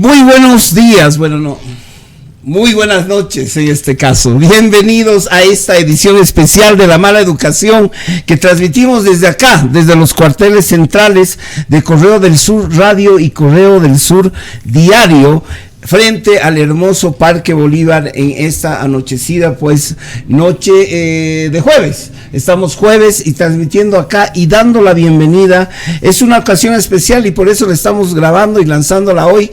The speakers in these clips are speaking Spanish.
Muy buenos días, muy buenas noches en este caso. Bienvenidos a esta edición especial de La Mala Educación que transmitimos desde acá, desde los cuarteles centrales de Correo del Sur Radio y Correo del Sur Diario, frente al hermoso Parque Bolívar en esta anochecida noche de jueves. Estamos jueves y transmitiendo acá y dando la bienvenida. Es una ocasión especial y por eso la estamos grabando y lanzándola hoy,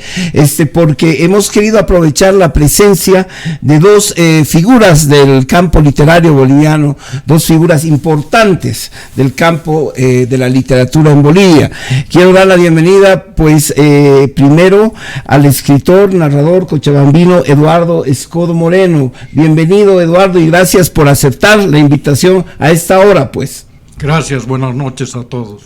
porque hemos querido aprovechar la presencia de dos figuras del campo literario boliviano, dos figuras importantes del campo de la literatura en Bolivia. Quiero dar la bienvenida primero al escritor, narrador cochabambino Eduardo Escodo Moreno. Bienvenido, Eduardo, y gracias por aceptar la invitación a esta hora, Gracias, buenas noches a todos.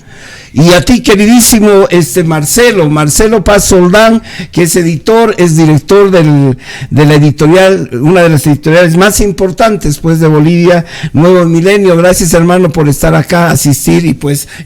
Y a ti, queridísimo Marcelo Paz Soldán, que es editor, es director de la editorial, una de las editoriales más importantes de Bolivia, Nuevo Milenio. Gracias, hermano, por estar acá, asistir y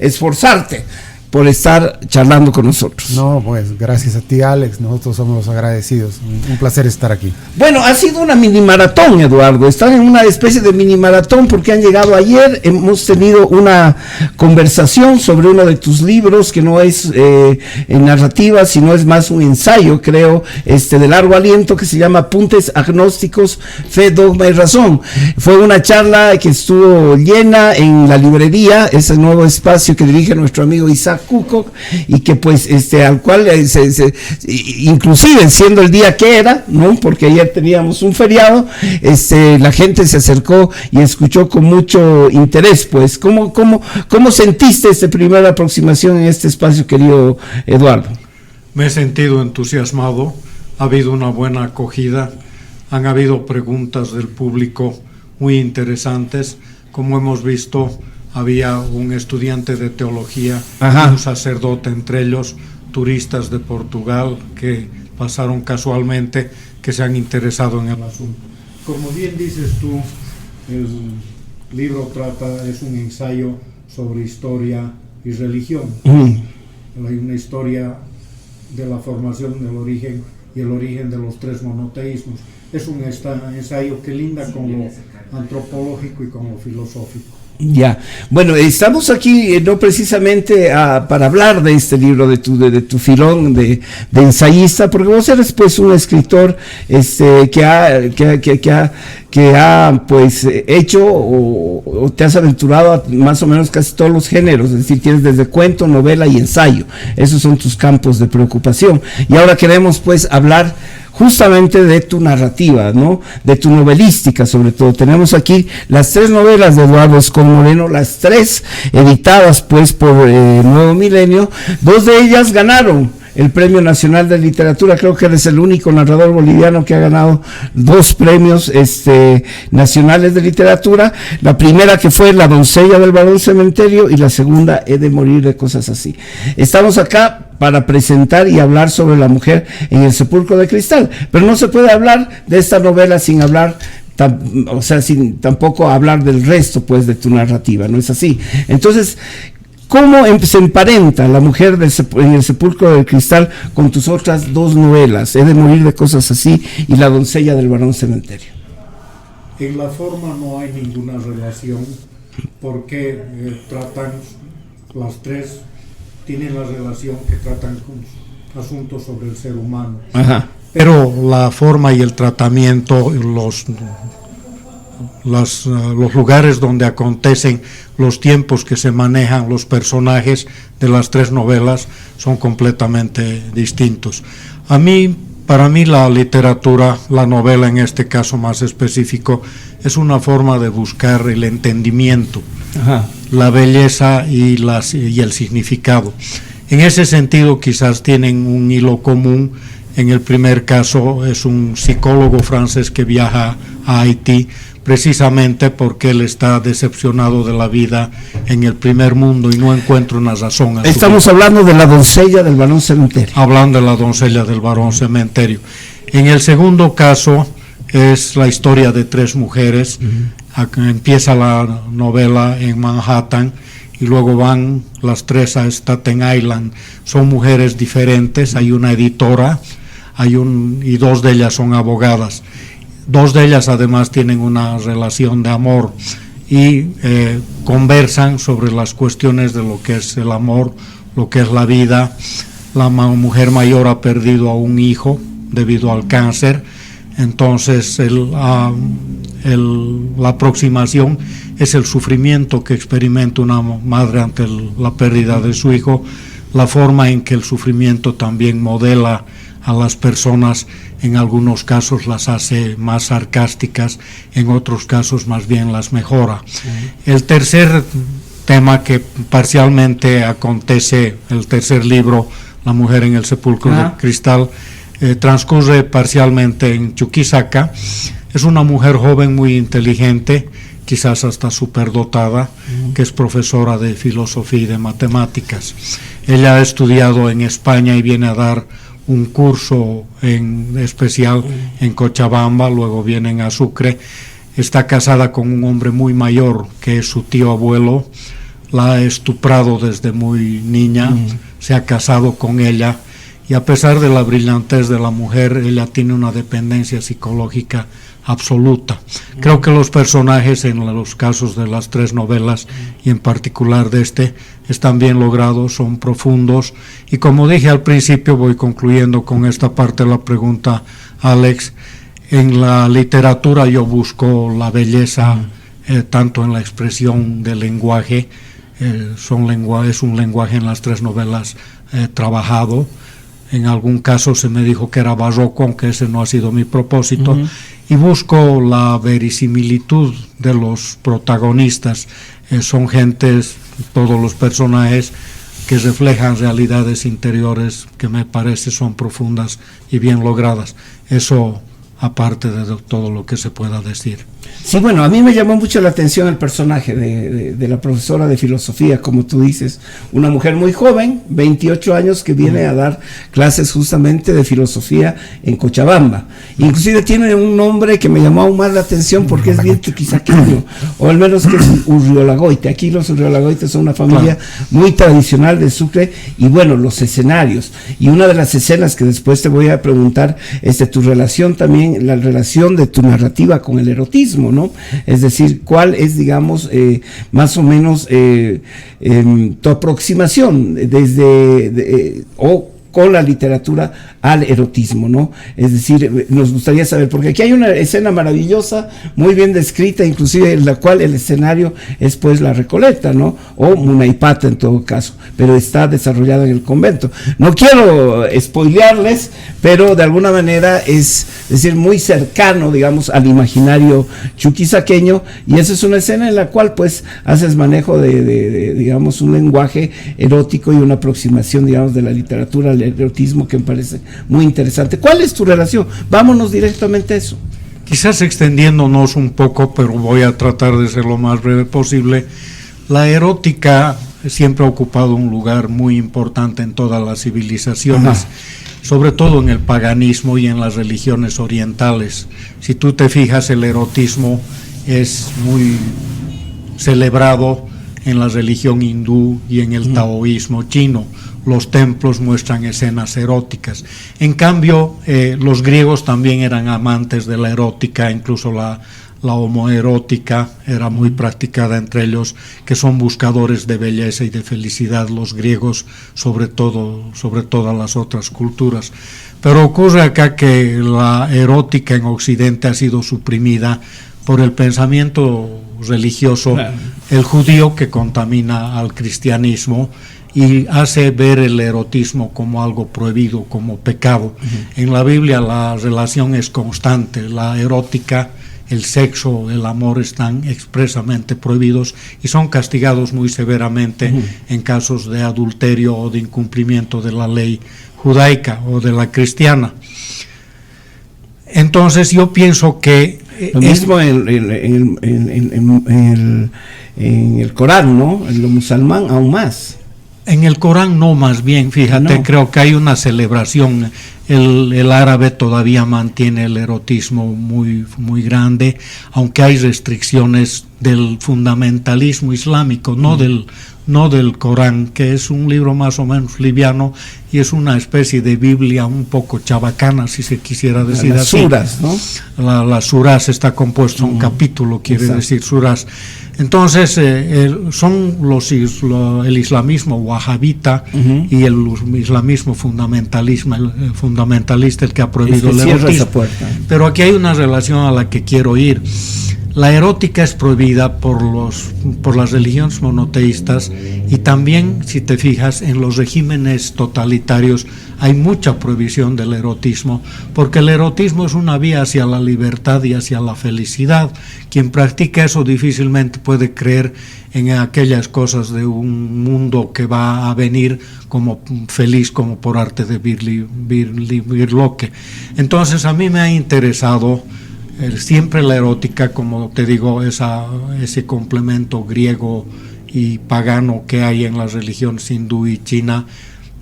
esforzarte por estar charlando con nosotros. No, gracias a ti, Alex, nosotros somos los agradecidos, un placer estar aquí. Bueno, ha sido una mini maratón, Eduardo, están en una especie de mini maratón porque han llegado ayer, hemos tenido una conversación sobre uno de tus libros que no es en narrativa, sino es más un ensayo, creo, de largo aliento, que se llama Apuntes Agnósticos, Fe, Dogma y Razón. Fue una charla que estuvo llena en la librería, ese nuevo espacio que dirige nuestro amigo Isaac Cuco, y que al cual inclusive siendo el día que era, ¿no? Porque ayer teníamos un feriado, la gente se acercó y escuchó con mucho interés. ¿Cómo sentiste esta primera aproximación en este espacio, querido Eduardo? Me he sentido entusiasmado, ha habido una buena acogida, han habido preguntas del público muy interesantes, como hemos visto. Había un estudiante de teología, un sacerdote, entre ellos turistas de Portugal que pasaron casualmente, que se han interesado en el asunto. Como bien dices tú, el libro es un ensayo sobre historia y religión. Hay una historia de la formación del origen y el origen de los tres monoteísmos. Es un ensayo que linda con lo antropológico y con lo filosófico. Ya, estamos aquí no precisamente para hablar de este libro, de tu filón de ensayista, porque vos eres un escritor que ha hecho o te has aventurado a más o menos casi todos los géneros, es decir, tienes desde cuento, novela y ensayo. Esos son tus campos de preocupación. Y ahora queremos hablar justamente de tu narrativa, ¿no? De tu novelística, sobre todo. Tenemos aquí las 3 novelas de Eduardo Escodo Moreno, las 3 editadas por Nuevo Milenio. 2 de ellas ganaron el Premio Nacional de Literatura. Creo que eres el único narrador boliviano que ha ganado 2 premios nacionales de literatura. La primera, que fue La Doncella del Barón Cementerio, y la segunda, He de morir de cosas así. Estamos acá para presentar y hablar sobre la mujer en el sepulcro de cristal, pero no se puede hablar de esta novela sin hablar sin tampoco hablar del resto de tu narrativa, ¿no es así? Entonces, ¿cómo se emparenta La mujer en el sepulcro de cristal con tus otras 2 novelas, He de morir de cosas así y La doncella del Barón Cementerio? En la forma no hay ninguna relación, porque tratan las 3, tienen la relación que tratan con asuntos sobre el ser humano. Pero la forma y el tratamiento, los lugares donde acontecen, los tiempos que se manejan, los personajes de las 3 novelas son completamente distintos. Para mí la literatura, la novela en este caso más específico, es una forma de buscar el entendimiento, la belleza y el significado. En ese sentido quizás tienen un hilo común. En el primer caso es un psicólogo francés que viaja a Haití precisamente porque él está decepcionado de la vida en el primer mundo y no encuentra una razón. Estamos hablando de La doncella del Barón Cementerio. Hablando de La doncella del Barón Cementerio. En el segundo caso es la historia de 3 mujeres. Empieza la novela en Manhattan y luego van las 3 a Staten Island. Son mujeres diferentes, hay una editora, y dos de ellas son abogadas. Dos de ellas además tienen una relación de amor y conversan sobre las cuestiones de lo que es el amor, lo que es la vida. La mujer mayor ha perdido a un hijo debido al cáncer, entonces la aproximación es el sufrimiento que experimenta una madre ante la pérdida de su hijo, la forma en que el sufrimiento también modela a las personas, en algunos casos las hace más sarcásticas, en otros casos más bien las mejora. El tercer tema que parcialmente acontece, el tercer libro, La mujer en el sepulcro de cristal, transcurre parcialmente en Chuquisaca. Es una mujer joven muy inteligente, quizás hasta superdotada, que es profesora de filosofía y de matemáticas. Ella ha estudiado en España y viene a dar un curso en especial en Cochabamba, luego viene a Sucre. Está casada con un hombre muy mayor, que es su tío abuelo. La ha estuprado desde muy niña, se ha casado con ella, y a pesar de la brillantez de la mujer, ella tiene una dependencia psicológica absoluta. Creo que los personajes en los casos de las tres novelas, y en particular de este, están bien logrados, son profundos, y como dije al principio, voy concluyendo con esta parte de la pregunta, Alex. En la literatura yo busco la belleza, tanto en la expresión del lenguaje, es un lenguaje en las tres novelas trabajado. En algún caso se me dijo que era barroco, aunque ese no ha sido mi propósito, y busco la verisimilitud de los protagonistas. Son gentes, todos los personajes, que reflejan realidades interiores que me parece son profundas y bien logradas. Eso aparte de todo lo que se pueda decir. Sí, bueno, a mí me llamó mucho la atención el personaje de la profesora de filosofía, como tú dices, una mujer muy joven, 28 años, que viene a dar clases justamente de filosofía en Cochabamba. Inclusive tiene un nombre que me llamó aún más la atención porque es bien chuquisaqueño, o al menos que es Urriolagoite. Aquí los Urriolagoites son una familia muy tradicional de Sucre, y bueno, los escenarios. Y una de las escenas que después te voy a preguntar es de tu relación también, la relación de tu narrativa con el erotismo, ¿no? Es decir, ¿cuál es, digamos, más o menos tu aproximación con la literatura al erotismo, ¿no? Es decir, nos gustaría saber, porque aquí hay una escena maravillosa, muy bien descrita, inclusive en la cual el escenario es pues la Recoleta, ¿no? O Munaipata en todo caso, pero está desarrollado en el convento. No quiero spoilearles, pero de alguna manera es decir, muy cercano, digamos, al imaginario chuquisaqueño, y esa es una escena en la cual pues haces manejo de digamos, un lenguaje erótico y una aproximación, digamos, de la literatura al erotismo que me parece muy interesante. ¿Cuál es tu relación? Vámonos directamente a eso. Quizás extendiéndonos un poco, pero voy a tratar de ser lo más breve posible. La erótica siempre ha ocupado un lugar muy importante en todas las civilizaciones, sobre todo en el paganismo y en las religiones orientales. Si tú te fijas, el erotismo es muy celebrado en la religión hindú y en el taoísmo chino. Los templos muestran escenas eróticas. En cambio, los griegos también eran amantes de la erótica, incluso la homoerótica era muy practicada entre ellos, que son buscadores de belleza y de felicidad, los griegos sobre todas las otras culturas. Pero ocurre acá que la erótica en Occidente ha sido suprimida por el pensamiento religioso, el judío, que contamina al cristianismo y hace ver el erotismo como algo prohibido, como pecado. En la Biblia la relación es constante, la erótica, el sexo, el amor están expresamente prohibidos y son castigados muy severamente en casos de adulterio o de incumplimiento de la ley judaica o de la cristiana. Entonces yo pienso que lo mismo en el Corán, ¿no? En lo musulmán aún más. En el Corán no, más bien, fíjate, creo que hay una celebración El árabe todavía mantiene el erotismo muy, muy grande, aunque hay restricciones del fundamentalismo islámico, no del Corán, que es un libro más o menos liviano y es una especie de Biblia un poco chabacana, si se quisiera decir las así. suras, ¿no? Las surás está compuesto un capítulo, quiere decir surás. Entonces, son el islamismo wahabita y el islamismo fundamentalista el que ha prohibido el erotismo. Pero aquí hay una relación a la que quiero ir. La erótica es prohibida por las religiones monoteístas y también, si te fijas, en los regímenes totalitarios hay mucha prohibición del erotismo, porque el erotismo es una vía hacia la libertad y hacia la felicidad. Quien practica eso difícilmente puede creer en aquellas cosas de un mundo que va a venir como feliz, como por arte de Birloque. Entonces a mí me ha interesado siempre la erótica, como te digo, ese complemento griego y pagano que hay en las religiones hindú y china,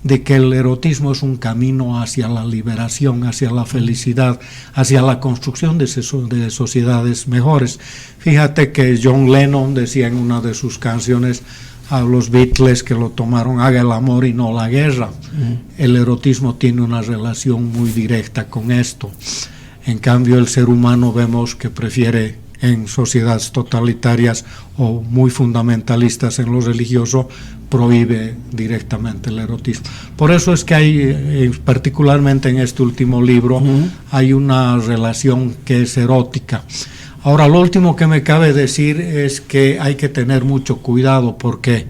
de que el erotismo es un camino hacia la liberación, hacia la felicidad, hacia la construcción de sociedades mejores. Fíjate que John Lennon decía en una de sus canciones a los Beatles, que lo tomaron: haga el amor y no la guerra. El erotismo tiene una relación muy directa con esto. En cambio, el ser humano vemos que prefiere, en sociedades totalitarias o muy fundamentalistas en lo religioso, prohíbe directamente el erotismo. Por eso es que hay, particularmente en este último libro, hay una relación que es erótica. Ahora, lo último que me cabe decir es que hay que tener mucho cuidado, porque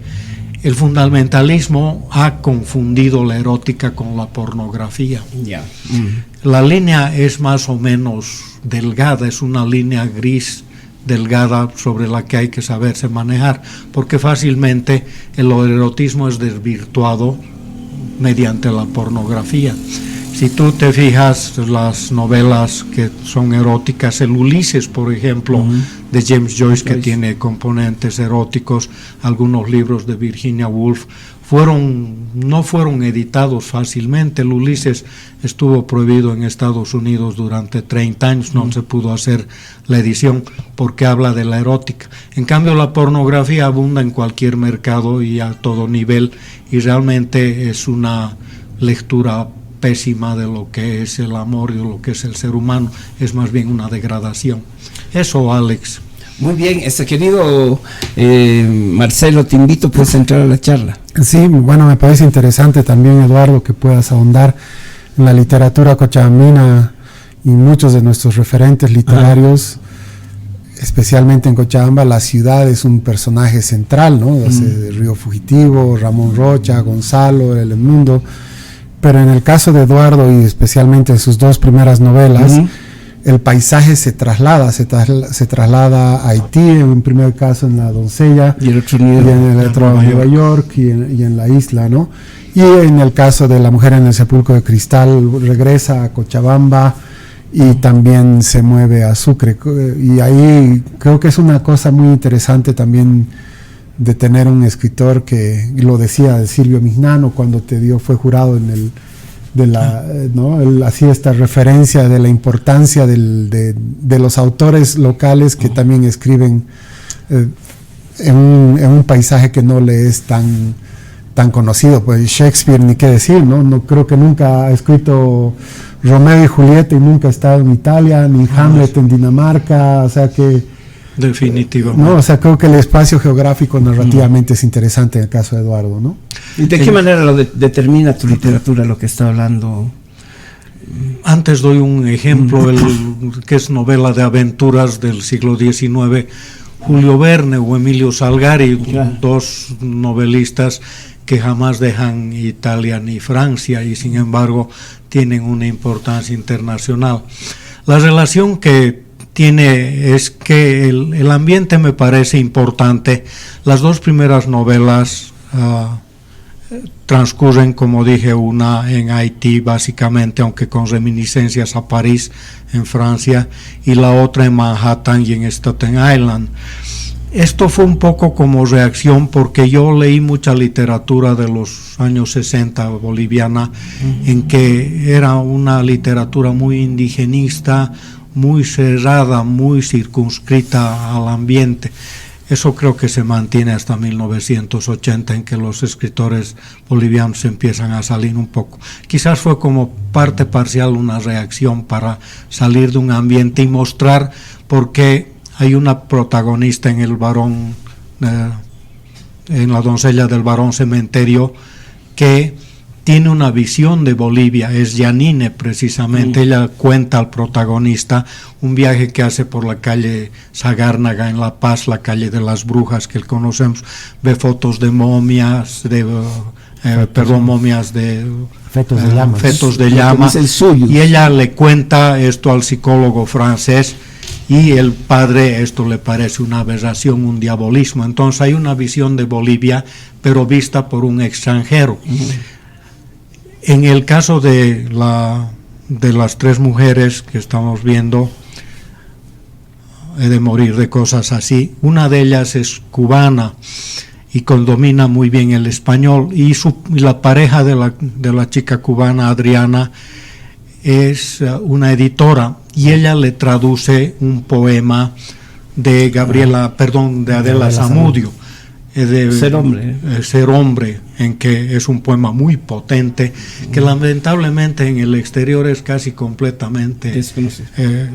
el fundamentalismo ha confundido la erótica con la pornografía. La línea es más o menos delgada, es una línea gris delgada sobre la que hay que saberse manejar, porque fácilmente el erotismo es desvirtuado mediante la pornografía. Si tú te fijas, las novelas que son eróticas, el Ulises, por ejemplo, de James Joyce, que tiene componentes eróticos, algunos libros de Virginia Woolf, no fueron editados fácilmente. El Ulises estuvo prohibido en Estados Unidos durante 30 años, no se pudo hacer la edición porque habla de la erótica. En cambio, la pornografía abunda en cualquier mercado y a todo nivel, y realmente es una lectura pésima de lo que es el amor y de lo que es el ser humano. Es más bien una degradación. Eso, Alex. Muy bien, querido Marcelo, te invito pues a entrar a la charla. Sí, bueno, me parece interesante también, Eduardo, que puedas ahondar en la literatura cochabambina y muchos de nuestros referentes literarios, especialmente en Cochabamba. La ciudad es un personaje central, ¿no? Río Fugitivo, Ramón Rocha, Gonzalo, El Mundo. Pero en el caso de Eduardo, y especialmente en sus dos primeras novelas, el paisaje se traslada a Haití, en un primer caso en La Doncella, y en el otro a Nueva York y en la isla, ¿no? Y en el caso de La Mujer en el Sepulcro de Cristal, regresa a Cochabamba y también se mueve a Sucre. Y ahí creo que es una cosa muy interesante también de tener un escritor que, lo decía Silvio Mignano cuando fue jurado en ¿no? Él hacía esta referencia de la importancia de los autores locales que también escriben en un paisaje que no le es tan conocido. Pues Shakespeare, ni qué decir, ¿no? No creo que nunca ha escrito Romeo y Julieta y nunca ha estado en Italia, ni Hamlet en Dinamarca, o sea que definitivamente. No, o sea, creo que el espacio geográfico narrativamente es interesante en el caso de Eduardo, ¿no? ¿Y de qué manera lo determina tu literatura lo que está hablando? Antes doy un ejemplo, que es novela de aventuras del siglo XIX, Julio Verne o Emilio Salgari, dos novelistas que jamás dejan Italia ni Francia y sin embargo tienen una importancia internacional. La relación que tiene es que el ambiente me parece importante. Las dos primeras novelas transcurren, como dije, una en Haití básicamente, aunque con reminiscencias a París en Francia, y la otra en Manhattan y en Staten Island. Esto fue un poco como reacción porque yo leí mucha literatura de los años 60 boliviana, en que era una literatura muy indigenista, muy cerrada, muy circunscrita al ambiente. Eso creo que se mantiene hasta 1980, en que los escritores bolivianos empiezan a salir un poco. Quizás fue como parte parcial una reacción para salir de un ambiente y mostrar por qué hay una protagonista en el varón, en La doncella del varón cementerio, que tiene una visión de Bolivia, es Yanine precisamente. Ella cuenta al protagonista un viaje que hace por la calle Sagárnaga en La Paz, la calle de las brujas que conocemos, ve fotos de momias, momias de fetos de llama, y ella le cuenta esto al psicólogo francés, y el padre esto le parece una aberración, un diabolismo. Entonces hay una visión de Bolivia, pero vista por un extranjero. En el caso de las tres mujeres que estamos viendo, he de morir de cosas así, una de ellas es cubana y domina muy bien el español, y la pareja de la chica cubana, Adriana, es una editora, y ella le traduce un poema de Adela Zamudio, Ser hombre, en que es un poema muy potente, que lamentablemente en el exterior es casi completamente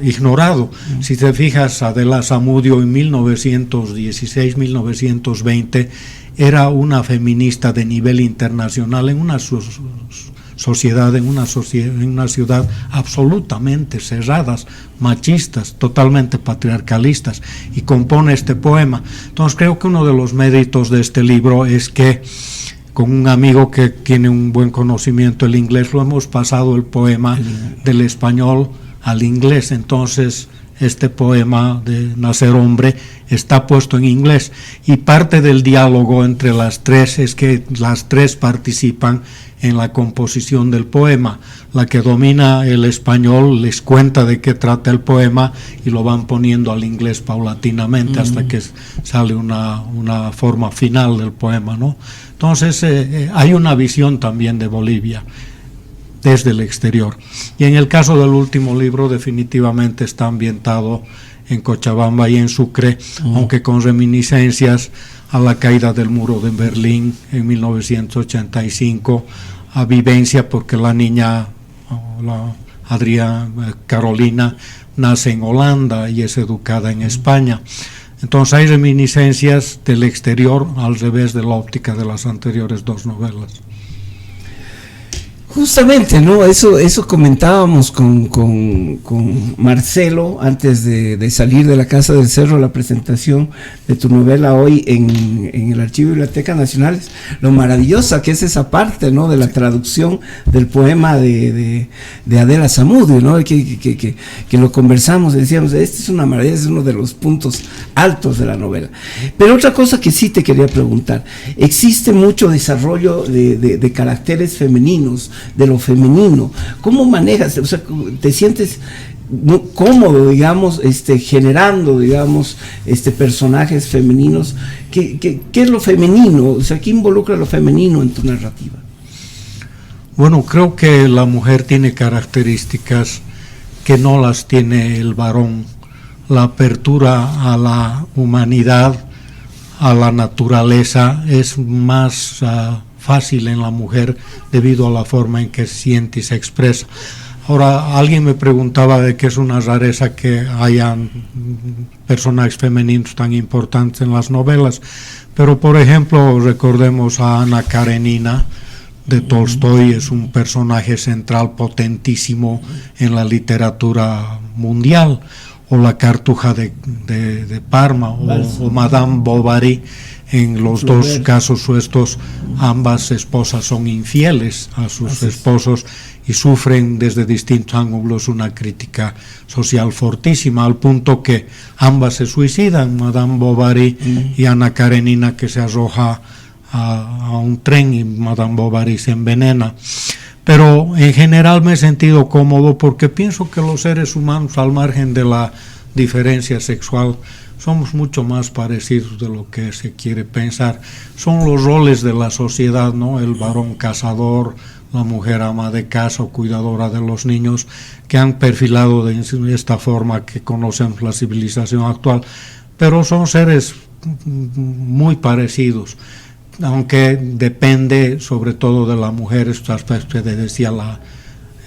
ignorado. Si te fijas, Adela Zamudio en 1916-1920 era una feminista de nivel internacional en una sociedad, en una ciudad absolutamente cerradas, machistas, totalmente patriarcalistas, y compone este poema. Entonces creo que uno de los méritos de este libro es que, con un amigo que tiene un buen conocimiento del inglés, lo hemos pasado el poema del español al inglés. Entonces este poema de Nacer hombre está puesto en inglés, y parte del diálogo entre las tres es que las tres participan en la composición del poema. La que domina el español les cuenta de qué trata el poema y lo van poniendo al inglés paulatinamente hasta que sale una forma final del poema, ¿no? Entonces hay una visión también de Bolivia desde el exterior. Y en el caso del último libro, definitivamente está ambientado en Cochabamba y en Sucre, aunque con reminiscencias a la caída del muro de Berlín en 1985, a vivencia, porque la niña, Carolina, nace en Holanda y es educada en España. Entonces hay reminiscencias del exterior al revés de la óptica de las anteriores dos novelas. Justamente, ¿no? Eso comentábamos con Marcelo antes de salir de la Casa del Cerro, la presentación de tu novela hoy en el Archivo y Biblioteca Nacionales, lo maravillosa que es esa parte, ¿no? De la traducción del poema de Adela Zamudio, ¿no? Que lo conversamos y decíamos, este es una maravilla, es uno de los puntos altos de la novela. Pero otra cosa que sí te quería preguntar, existe mucho desarrollo de caracteres femeninos, de lo femenino. ¿Cómo manejas? O sea, ¿te sientes cómodo, digamos, generando, digamos, personajes femeninos? ¿Qué es lo femenino? O sea, ¿qué involucra lo femenino en tu narrativa? Bueno, creo que la mujer tiene características que no las tiene el varón. La apertura a la humanidad, a la naturaleza, es más fácil en la mujer debido a la forma en que siente y se expresa. Ahora, alguien me preguntaba de que es una rareza que hayan personajes femeninos tan importantes en las novelas, pero por ejemplo recordemos a Ana Karenina de Tolstoy, es un personaje central potentísimo en la literatura mundial, o la Cartuja de Parma, o Madame Bovary. En los dos casos ambas esposas son infieles a sus esposos y sufren desde distintos ángulos una crítica social fortísima, al punto que ambas se suicidan, Madame Bovary y Ana Karenina, que se arroja a un tren y Madame Bovary se envenena. Pero en general me he sentido cómodo porque pienso que los seres humanos, al margen de la diferencia sexual. Somos mucho más parecidos de lo que se quiere pensar. Son los roles de la sociedad, ¿no? El varón cazador, la mujer ama de casa o cuidadora de los niños, que han perfilado de esta forma que conocemos la civilización actual. Pero son seres muy parecidos, aunque depende sobre todo de la mujer. Este aspecto que decía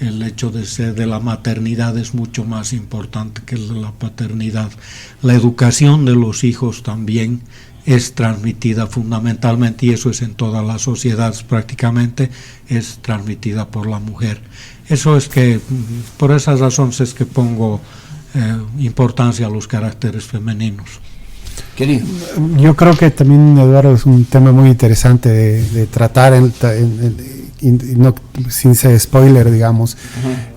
el hecho de ser de la maternidad es mucho más importante que el de la paternidad. La educación de los hijos también es transmitida fundamentalmente, y eso es en todas las sociedades prácticamente, es transmitida por la mujer. Eso es que, por esas razones es que pongo importancia a los caracteres femeninos. Querido. Yo creo que también, Eduardo, es un tema muy interesante de tratar, no, sin ser spoiler, digamos,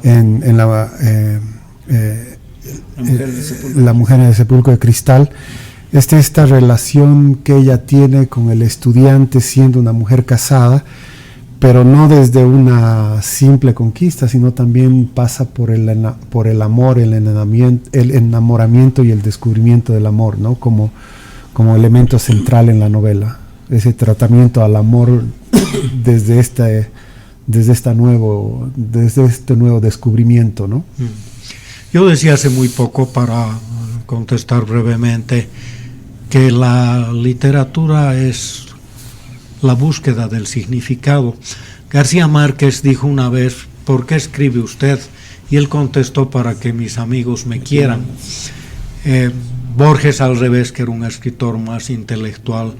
en la mujer de Sepulcro de Cristal. Esta relación que ella tiene con el estudiante siendo una mujer casada, pero no desde una simple conquista, sino también pasa por el amor, el enamoramiento y el descubrimiento del amor, ¿no? Como elemento central en la novela. Ese tratamiento al amor desde este nuevo descubrimiento, ¿no? Yo decía hace muy poco, para contestar brevemente, que la literatura es la búsqueda del significado. García Márquez dijo una vez: ¿por qué escribe usted? Y él contestó: para que mis amigos me quieran. Borges, al revés, que era un escritor más intelectual,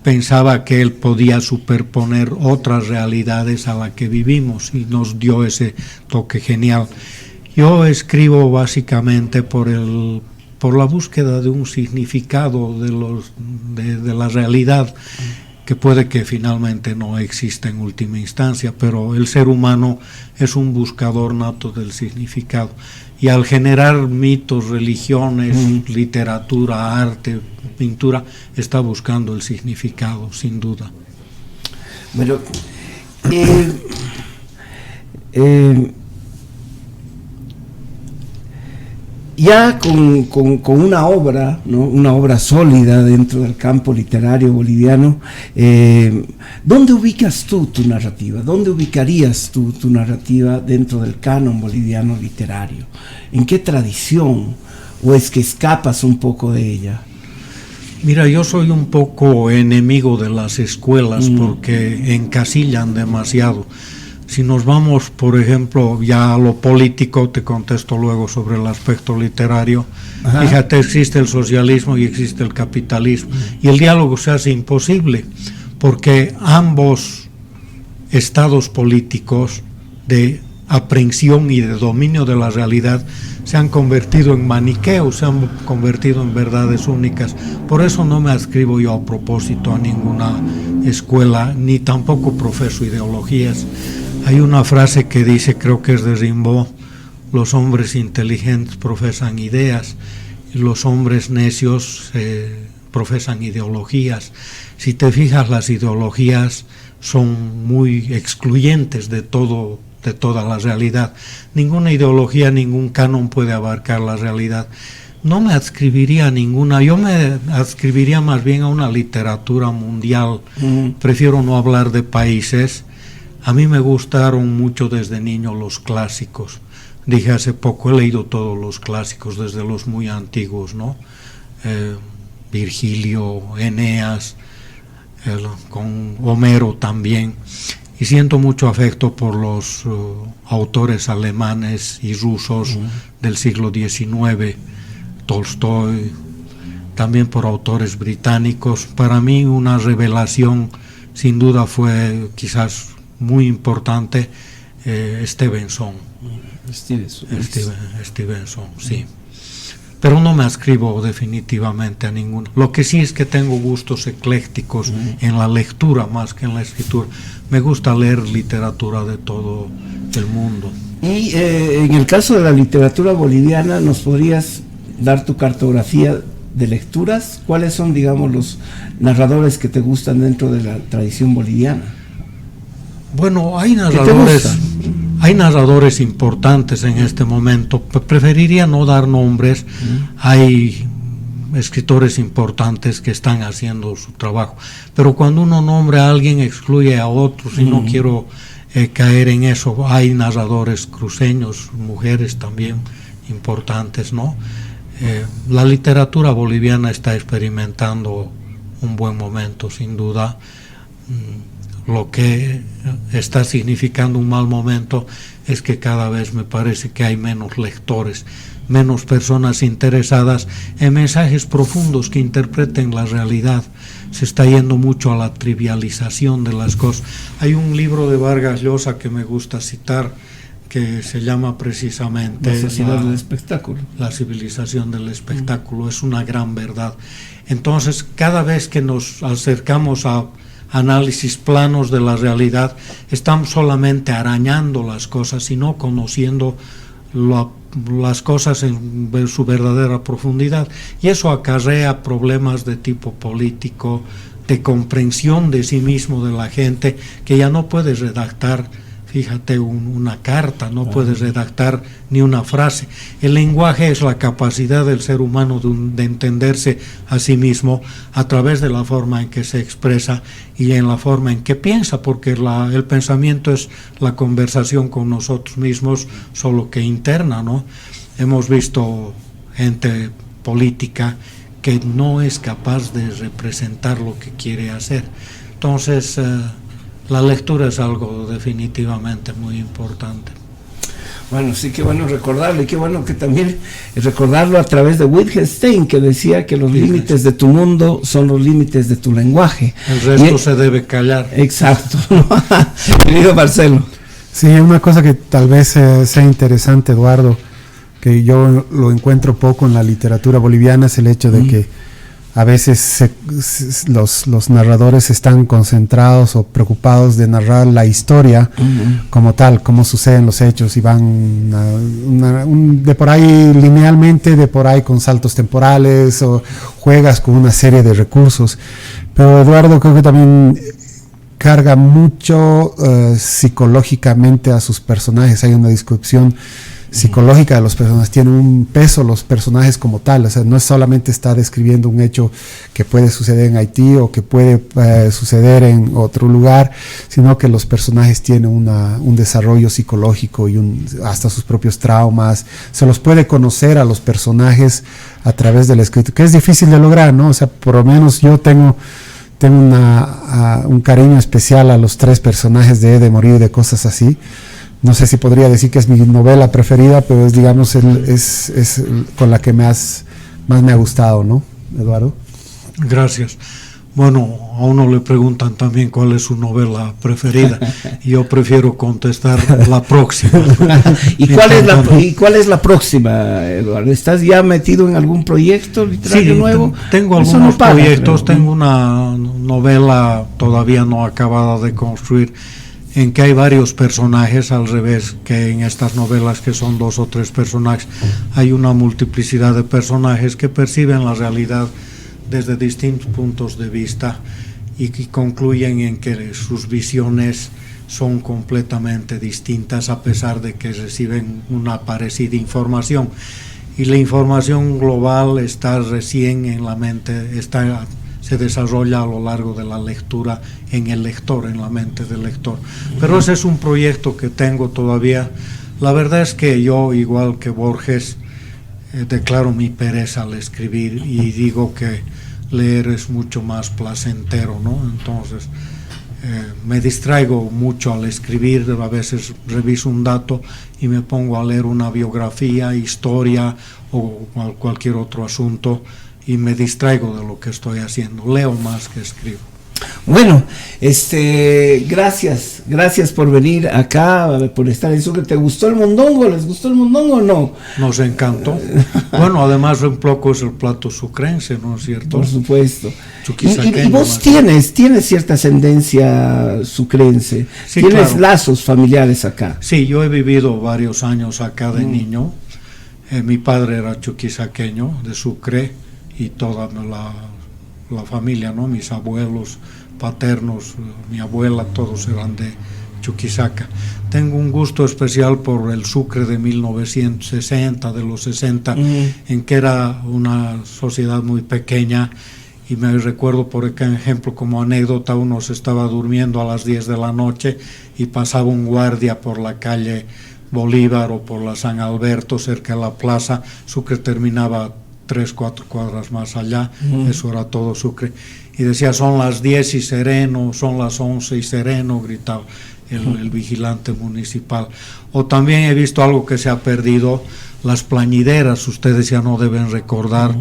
pensaba que él podía superponer otras realidades a la que vivimos, y nos dio ese toque genial. Yo escribo básicamente por la búsqueda de un significado de la realidad, que puede que finalmente no exista en última instancia, pero el ser humano es un buscador nato del significado, y al generar mitos, religiones, literatura, arte, pintura, está buscando el significado, sin duda. Bueno, ya con una obra, ¿no? Una obra sólida dentro del campo literario boliviano, ¿dónde ubicas tú tu narrativa? ¿Dónde ubicarías tu narrativa dentro del canon boliviano literario? ¿En qué tradición? ¿O es que escapas un poco de ella? Mira, yo soy un poco enemigo de las escuelas porque encasillan demasiado. Si nos vamos, por ejemplo, ya a lo político, te contesto luego sobre el aspecto literario. Ajá. Fíjate, existe el socialismo y existe el capitalismo, y el diálogo se hace imposible, porque ambos estados políticos de aprehensión y de dominio de la realidad se han convertido en maniqueos, se han convertido en verdades únicas. Por eso no me adscribo yo a propósito a ninguna escuela, ni tampoco profeso ideologías. Hay una frase que dice, creo que es de Rimbaud: los hombres inteligentes profesan ideas y los hombres necios profesan ideologías. Si te fijas, las ideologías son muy excluyentes de toda la realidad. Ninguna ideología, ningún canon puede abarcar la realidad. No me adscribiría a ninguna, yo me adscribiría más bien a una literatura mundial. Prefiero no hablar de países. A mí me gustaron mucho desde niño los clásicos. Dije hace poco, he leído todos los clásicos, desde los muy antiguos, ¿no? Virgilio, Eneas, con Homero también. Y siento mucho afecto por los autores alemanes y rusos del siglo XIX, Tolstoy, también por autores británicos. Para mí una revelación sin duda fue quizás muy importante, Stevenson, sí. Pero no me adscribo definitivamente a ninguno. Lo que sí es que tengo gustos eclécticos en la lectura más que en la escritura. Me gusta leer literatura de todo el mundo. Y en el caso de la literatura boliviana, ¿nos podrías dar tu cartografía de lecturas? ¿Cuáles son, digamos, los narradores que te gustan dentro de la tradición boliviana? Bueno, hay narradores. Hay narradores importantes en este momento, preferiría no dar nombres, hay escritores importantes que están haciendo su trabajo, pero cuando uno nombra a alguien excluye a otros y no quiero caer en eso. Hay narradores cruceños, mujeres también importantes, ¿no? La literatura boliviana está experimentando un buen momento, sin duda. Lo que está significando un mal momento es que cada vez me parece que hay menos lectores, menos personas interesadas en mensajes profundos que interpreten la realidad. Se está yendo mucho a la trivialización de las cosas. Hay un libro de Vargas Llosa que me gusta citar, que se llama precisamente La sociedad del espectáculo. La civilización del espectáculo. Es una gran verdad. Entonces, cada vez que nos acercamos a análisis planos de la realidad, estamos solamente arañando las cosas y no conociendo las cosas en su verdadera profundidad, y eso acarrea problemas de tipo político, de comprensión de sí mismo de la gente, que ya no puede redactar, fíjate, una carta, no puede redactar ni una frase. El lenguaje es la capacidad del ser humano de entenderse a sí mismo a través de la forma en que se expresa y en la forma en que piensa, porque el pensamiento es la conversación con nosotros mismos, solo que interna, ¿no? Hemos visto gente política que no es capaz de representar lo que quiere hacer. Entonces, la lectura es algo definitivamente muy importante. Bueno, sí, qué bueno recordarlo, y qué bueno que también recordarlo a través de Wittgenstein, que decía que los límites de tu mundo son los límites de tu lenguaje. El resto se debe callar. Exacto. Querido Marcelo. Sí, una cosa que tal vez sea interesante, Eduardo, que yo lo encuentro poco en la literatura boliviana, es el hecho de que a veces los narradores están concentrados o preocupados de narrar la historia como tal, cómo suceden los hechos, y van de por ahí linealmente, de por ahí con saltos temporales, o juegas con una serie de recursos. Pero Eduardo creo que también carga mucho psicológicamente a sus personajes. Hay una descripción psicológica de los personajes, tiene un peso los personajes como tal, o sea, no es solamente está describiendo un hecho que puede suceder en Haití o que puede suceder en otro lugar, sino que los personajes tienen un desarrollo psicológico y hasta sus propios traumas. Se los puede conocer a los personajes a través del escrito, que es difícil de lograr, ¿no? O sea, por lo menos yo tengo un cariño especial a los 3 personajes de De Morir y de Cosas Así. No sé si podría decir que es mi novela preferida, pero es, digamos, es con la que más me ha gustado, ¿no, Eduardo? Gracias. Bueno, a uno le preguntan también cuál es su novela preferida. Yo prefiero contestar la próxima. ¿Y cuál es la próxima, Eduardo? ¿Estás ya metido en algún proyecto literario nuevo? Tengo algunos proyectos. Tengo una novela todavía no acabada de construir, en que hay varios personajes, al revés que en estas novelas que son 2 o 3 personajes. Hay una multiplicidad de personajes que perciben la realidad desde distintos puntos de vista y que concluyen en que sus visiones son completamente distintas, a pesar de que reciben una parecida información. Y la información global está recién en la mente, se desarrolla a lo largo de la lectura en el lector, en la mente del lector. Pero ese es un proyecto que tengo todavía. La verdad es que yo, igual que Borges, declaro mi pereza al escribir y digo que leer es mucho más placentero, ¿no? Entonces, me distraigo mucho al escribir. A veces reviso un dato y me pongo a leer una biografía, historia o cualquier otro asunto, y me distraigo de lo que estoy haciendo. Leo más que escribo. Bueno, gracias por venir acá, por estar en Sucre. ¿Te gustó el mondongo? ¿Les gustó el mondongo o no? Nos encantó. Bueno, además un poco es el plato sucrense, ¿no es cierto? Por supuesto. Y vos tienes cierta ascendencia sucrense, sí, tienes claro. Lazos familiares acá. Sí, yo he vivido varios años acá de niño. Mi padre era chuquisaqueño, de Sucre, y toda la familia, ¿no? Mis abuelos paternos, mi abuela, todos eran de Chuquisaca. Tengo un gusto especial por el Sucre de 1960, de los 60, en que era una sociedad muy pequeña, y me recuerdo, por ejemplo, como anécdota, uno se estaba durmiendo a las 10 de la noche y pasaba un guardia por la calle Bolívar o por la San Alberto, cerca de la plaza. Sucre terminaba 3-4 cuadras más allá, eso era todo Sucre, y decía: son las 10 y sereno, son las 11 y sereno, gritaba el vigilante municipal. O también he visto algo que se ha perdido, las plañideras, ustedes ya no deben recordar,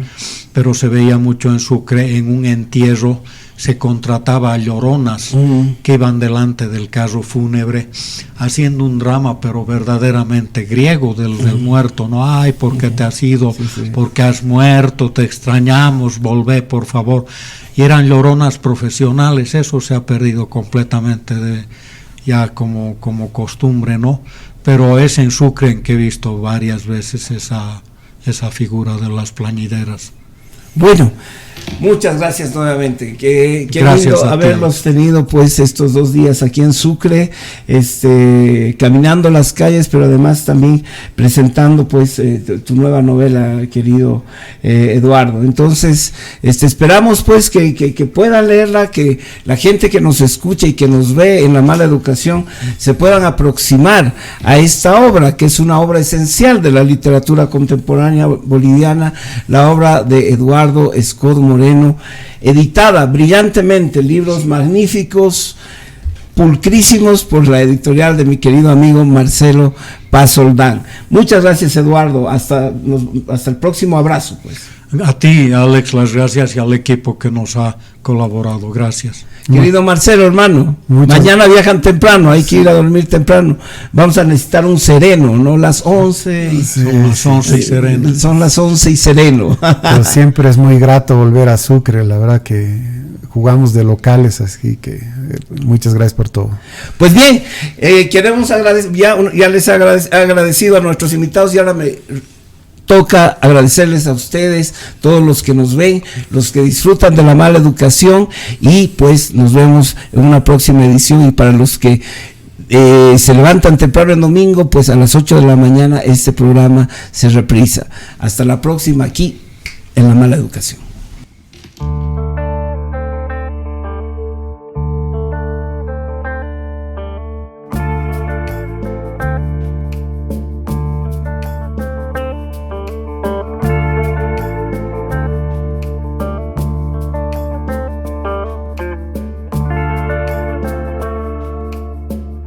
pero se veía mucho en Sucre. En un entierro se contrataba a lloronas que iban delante del carro fúnebre haciendo un drama, pero verdaderamente griego, del muerto, ¿no? Ay, ¿por qué te has ido? Porque has muerto, te extrañamos, volvé, por favor. Y eran lloronas profesionales. Eso se ha perdido completamente ya como costumbre, ¿no? Pero es en Sucre en que he visto varias veces esa figura de las plañideras. Bueno, muchas gracias nuevamente. Qué lindo haberlos tenido pues estos 2 días aquí en Sucre, caminando las calles, pero además también presentando pues tu nueva novela, querido Eduardo. Entonces, esperamos pues que puedan leerla, que la gente que nos escucha y que nos ve en La Mala Educación se puedan aproximar a esta obra, que es una obra esencial de la literatura contemporánea boliviana, la obra de Eduardo Escod Moreno, editada brillantemente, libros magníficos, pulcrísimos, por la editorial de mi querido amigo Marcelo Pazoldán. Muchas gracias, Eduardo, hasta el próximo abrazo pues. A ti, Alex, las gracias, y al equipo que nos ha colaborado. Gracias. Querido Marcelo, hermano, mañana viajan temprano, hay que ir a dormir temprano. Vamos a necesitar un sereno, ¿no? Las 11. Son las 11 y sereno. Son las 11 y sereno. Pero siempre es muy grato volver a Sucre, la verdad que jugamos de locales, así que muchas gracias por todo. Pues bien, queremos agradecer, ya les he agradecido a nuestros invitados, y ahora me toca agradecerles a ustedes, todos los que nos ven, los que disfrutan de La Mala Educación, y pues nos vemos en una próxima edición. Y para los que se levantan temprano el domingo, pues a las 8 de la mañana este programa se reprisa. Hasta la próxima aquí en La Mala Educación.